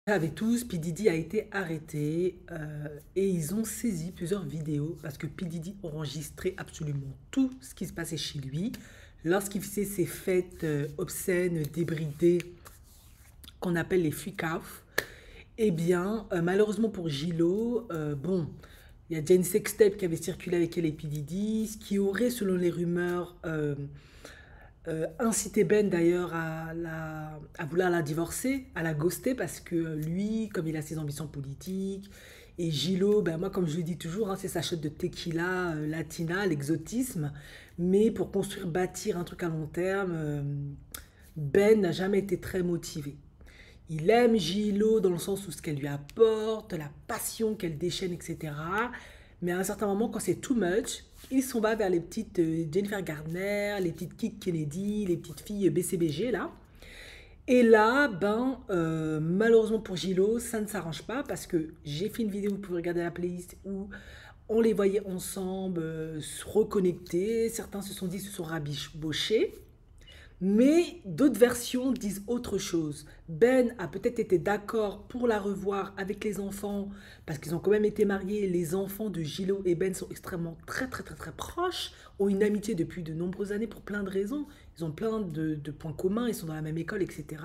Avec tous, P. Diddy a été arrêté et ils ont saisi plusieurs vidéos parce que P. Diddy enregistrait absolument tout ce qui se passait chez lui lorsqu'il faisait ses fêtes obscènes, débridées, qu'on appelle les freak-off. Eh bien, malheureusement pour Gilo, bon, il y a déjà une sextape qui avait circulé avec elle et P. Diddy, ce qui aurait, selon les rumeurs, incité Ben d'ailleurs à vouloir la divorcer, à la ghoster, parce que lui, comme il a ses ambitions politiques, et Gilo, ben moi comme je le dis toujours, hein, c'est sa shot de tequila latina, l'exotisme, mais pour construire, bâtir un truc à long terme, Ben n'a jamais été très motivé. Il aime Gilo dans le sens où ce qu'elle lui apporte, la passion qu'elle déchaîne, etc. Mais à un certain moment, quand c'est too much, il s'en va vers les petites Jennifer Garner, les petites Kit Kennedy, les petites filles BCBG là. Et là, malheureusement pour Gilo, ça ne s'arrange pas parce que j'ai fait une vidéo, vous pouvez regarder la playlist où on les voyait ensemble, se reconnecter. Certains se sont dit, se sont rabibochés. Mais d'autres versions disent autre chose. Ben a peut-être été d'accord pour la revoir avec les enfants, parce qu'ils ont quand même été mariés. Les enfants de Gilo et Ben sont extrêmement très proches, ont une amitié depuis de nombreuses années pour plein de raisons. Ils ont plein de points communs, ils sont dans la même école, etc.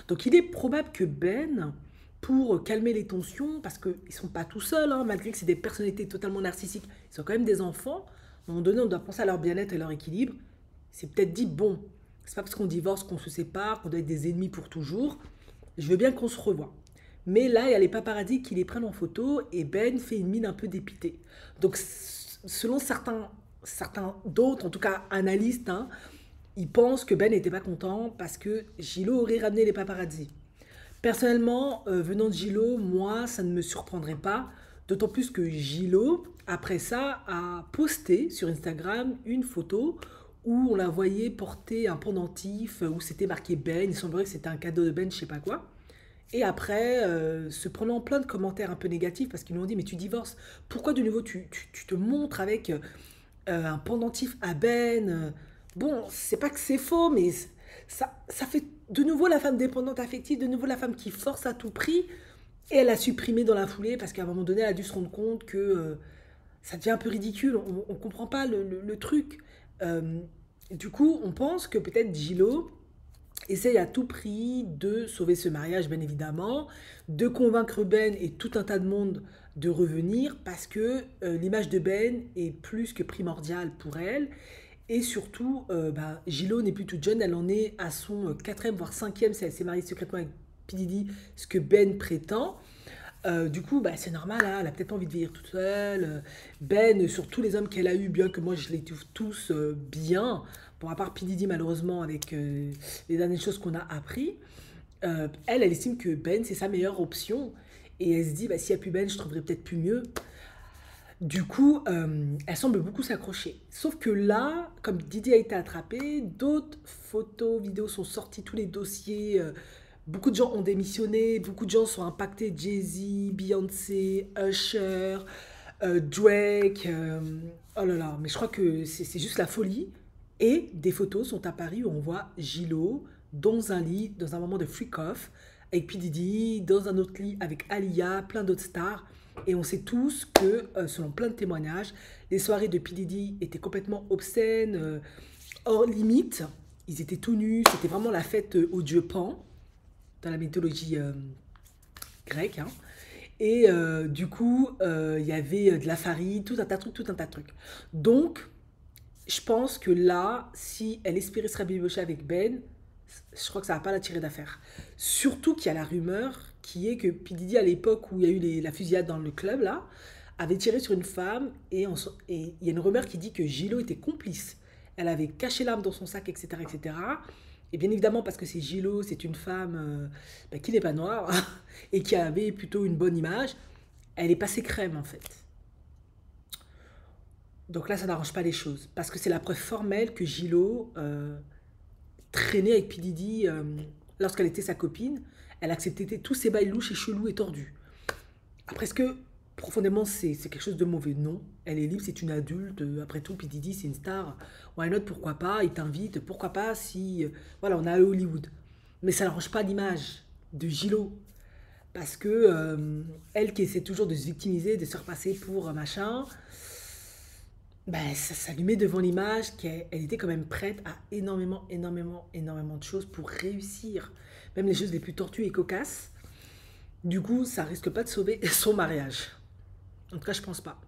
Donc il est probable que Ben, pour calmer les tensions, parce qu'ils ne sont pas tout seuls, hein, malgré que c'est des personnalités totalement narcissiques, ils sont quand même des enfants. À un moment donné, on doit penser à leur bien-être et leur équilibre. C'est peut-être dit, bon, c'est pas parce qu'on divorce qu'on se sépare, qu'on doit être des ennemis pour toujours. Je veux bien qu'on se revoie. Mais là, il y a les paparazzis qui les prennent en photo et Ben fait une mine un peu dépitée. Donc, selon certains d'autres, en tout cas analystes, hein, ils pensent que Ben n'était pas content parce que Gilo aurait ramené les paparazzis. Personnellement, venant de Gilo, moi, ça ne me surprendrait pas. D'autant plus que Gilo, après ça, a posté sur Instagram une photo où on la voyait porter un pendentif où c'était marqué Ben. Il semblerait que c'était un cadeau de Ben, je sais pas quoi. Et après, se prenant plein de commentaires un peu négatifs parce qu'ils lui ont dit, mais tu divorces, pourquoi de nouveau tu te montres avec un pendentif à Ben? Bon, c'est pas que c'est faux, mais ça fait de nouveau la femme dépendante affective, de nouveau la femme qui force à tout prix. Et elle a supprimé dans la foulée parce qu'à un moment donné, elle a dû se rendre compte que ça devient un peu ridicule. On ne comprend pas le truc. Euh, du coup, on pense que peut-être Gilo essaye à tout prix de sauver ce mariage, bien évidemment, de convaincre Ben et tout un tas de monde de revenir parce que l'image de Ben est plus que primordiale pour elle. Et surtout, Gilo n'est plus toute jeune, elle en est à son quatrième, voire cinquième, si elle s'est mariée secrètement avec P. Diddy, ce que Ben prétend. Du coup, c'est normal, hein, elle a peut-être envie de vieillir toute seule. Ben, sur tous les hommes qu'elle a eu, bien que moi je les trouve tous bien, bon, à part P. Diddy malheureusement avec les dernières choses qu'on a appris, elle estime que Ben c'est sa meilleure option. Et elle se dit, s'il n'y a plus Ben, je trouverais peut-être plus mieux. Du coup, elle semble beaucoup s'accrocher. Sauf que là, comme Didi a été attrapé, d'autres photos, vidéos sont sorties, tous les dossiers. Beaucoup de gens ont démissionné, beaucoup de gens sont impactés. Jay-Z, Beyoncé, Usher, Drake. Oh là là, mais je crois que c'est juste la folie. Et des photos sont apparues où on voit Gilo dans un lit, dans un moment de freak-off, avec P. Diddy, dans un autre lit avec Alia, plein d'autres stars. Et on sait tous que, selon plein de témoignages, les soirées de P. Diddy étaient complètement obscènes, hors limite. Ils étaient tout nus, c'était vraiment la fête au dieu Pan, dans la mythologie grecque. Hein. Et du coup, il y avait de la farine, tout un tas de trucs, tout un tas de trucs. Donc, je pense que là, si elle espérait se rabibocher avec Ben, je crois que ça va pas la tirer d'affaire. Surtout qu'il y a la rumeur qui est que P. Diddy, à l'époque où il y a eu la fusillade dans le club, là, avait tiré sur une femme et il y a une rumeur qui dit que Gilo était complice. Elle avait caché l'arme dans son sac, etc., etc. Et bien évidemment, parce que c'est Gilo, c'est une femme qui n'est pas noire et qui avait plutôt une bonne image, elle est passée crème en fait. Donc là, ça n'arrange pas les choses. Parce que c'est la preuve formelle que Gilo traînait avec P. Diddy lorsqu'elle était sa copine. Elle acceptait tous ses bails louches et chelous et tordus. Après, est-ce que profondément c'est quelque chose de mauvais? Non. Elle est libre, c'est une adulte. Après tout, P. Diddy, c'est une star. Why not? Pourquoi pas? Il t'invite. Pourquoi pas si. Voilà, on est à Hollywood. Mais ça n'arrange pas l'image de Gilo. parce que elle qui essaie toujours de se victimiser, de se repasser pour machin, ben, ça lui met devant l'image qu'elle elle était quand même prête à énormément, énormément, énormément de choses pour réussir. Même les choses les plus tortues et cocasses. Du coup, ça risque pas de sauver son mariage. En tout cas, je pense pas.